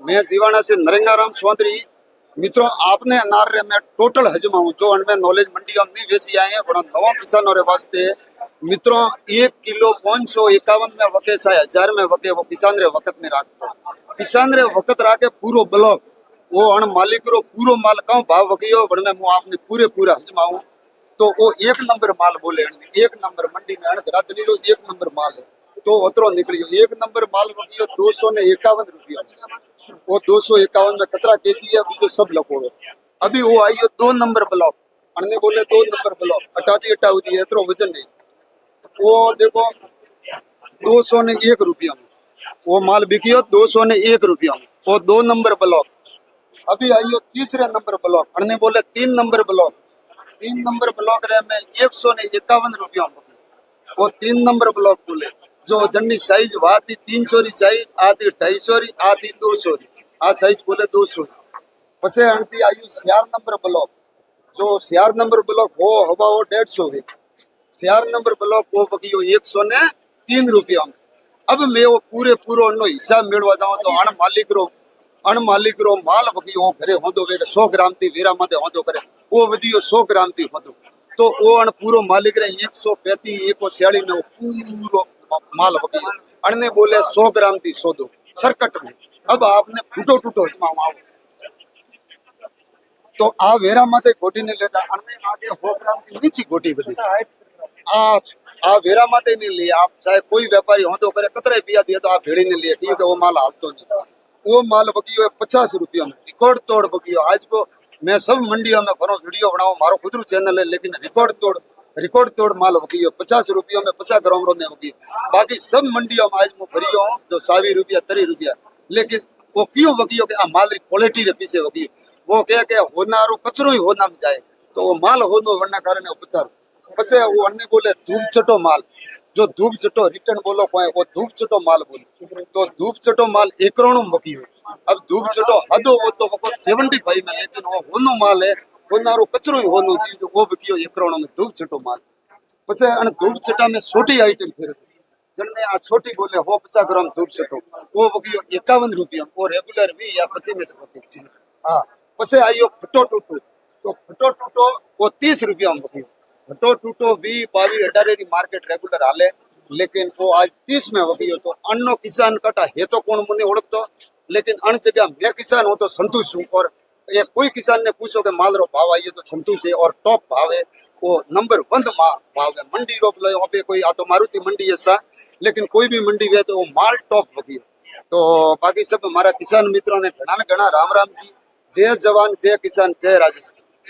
मैं जीवाणा से नरेंगाराम चौधरी। मित्रों आपने अनार रे मैं टोटल हजमा हूँ जो अनमें नॉलेज मंडी हम नहीं वेसी आए हैं बड़ा नवा किसानों रे वास्ते। मित्रों 1 किलो 551 में वके सा 1000 में वके वो किसान रे वक्त नहीं राखते। किसान रे वक्त राखे पूरो ब्लॉक वो अण मालिक रो पूरो माल कौ भाव वकियो बड़ में मैं आपने पूरे पूरा हजमा हूँ। तो वो 1 नंबर माल बोले 1 नंबर मंडी में अणधरातली रो 1 नंबर माल है। तो उतरो निकलियो 1 नंबर माल वकियो 251 रुपया। वो 251 में कतरा केजी है अभी तो सब लकोड़ो। अभी वो आई 2 नंबर ब्लॉक अने बोले 2 नंबर ब्लॉक 88 दी है इतरो वजन नहीं। वो देखो 201 रुपया में वो माल बिकियो 201 रुपया में वो 2 नंबर ब्लॉक। अभी आई तीसरे नंबर ब्लॉक अने बोले 3 नंबर ब्लॉक 3 नंबर ब्लॉक रे में 151 रुपया में वो 3 नंबर ब्लॉक बोले जो जन्नी साइज वाती 300 री साइज आती 250 री आती 200 री आ साइज बोले 200 पसे अणती आयु 4 नंबर ब्लॉक जो 4 नंबर ब्लॉक हो हवा वो 150 है 4 नंबर ब्लॉक वो बकियो 103 रुपया में। अब मैं वो पूरे पूरो नो हिसाब मेळवा जाऊं तो अण मालिक रो माल बकियो घरे होंदो वे 100 ग्राम थी वेरा माथे होंदो करे वो वधियो 100 ग्राम थी होंदो तो वो अण पूरो मालिक रे 135 146 में वो पूरो माल बकियो अणने बोले 100 ग्राम थी सोदो सरकट में। अब आपने फूटो टूटो हिमाम तो आ वेरा माथे गोटी ने लेता अणने आगे 100 ग्राम थी नीची गोटी बदी आ वेरा माथे नहीं लिए आप चाहे कोई व्यापारी हो तो करे कतरे पिया दिया तो आप भेड़ी ने लिए ठीक है वो माल हालतो नहीं। वो माल बकियो है 50 रुपया में रिकॉर्ड तोड़ बकियो। आज को मैं सब मंडियों में भरो वीडियो बनाओ मारो खुदरू चैनल है लेकिन रिकॉर्ड तोड़ माल बकियो 50 रुपया में 50 ग्राम रो ने बकियो। बाकी सब मंडियों में आज मैं भरियो जो 20 रुपया 30 रुपया लेकिन वो क्यों बकियो के आ माल री क्वालिटी रे पीछे बकियो वो कहे के होनारो कचरो ही होना में जाए तो वो माल होनो वरना कारण 50 पसे वो अन्य बोले धूप चटो माल जो धूप चटो रिटर्न बोलो कोई वो धूप चटो माल बोले तो धूप चटो माल एकरोणो बकी हो। अब धूप चटो हदो वो तो वो 75 में लेकिन वो होनो माल है होनारो कचरो ही होनो चीज वो बकियो एकरोणो में धूप चटो माल। पसे अन धूप चटा में छोटी आइटम फिर जने आ छोटी बोले हो 50 ग्राम धूप चटो वो बकियो 51 रुपया वो रेगुलर भी या 25 में से हां। पसे आयो फटो टूटो तो फटो टूटो वो 30 रुपया में बकियो फटो टूटो 20 22 18 री मार्केट रेगुलर हाले लेकिन वो आज 30 में वगियो तो अन्नो किसान कटा है तो कौन मुने ओळखतो लेकिन अण जगह मैं किसान हो तो संतोष हूं। और ये कोई किसान ने पूछो कि माल रो भाव आइए तो संतोष है और टॉप भाव है वो नंबर 1 भाव है मंडी रो बोले वहां पे कोई आ तो मारुति मंडी ऐसा लेकिन कोई भी मंडी वे तो वो माल टॉप वगियो। तो बाकी सब हमारा किसान मित्रों ने घना राम राम जी। जय जवान जय किसान जय राजस्थान।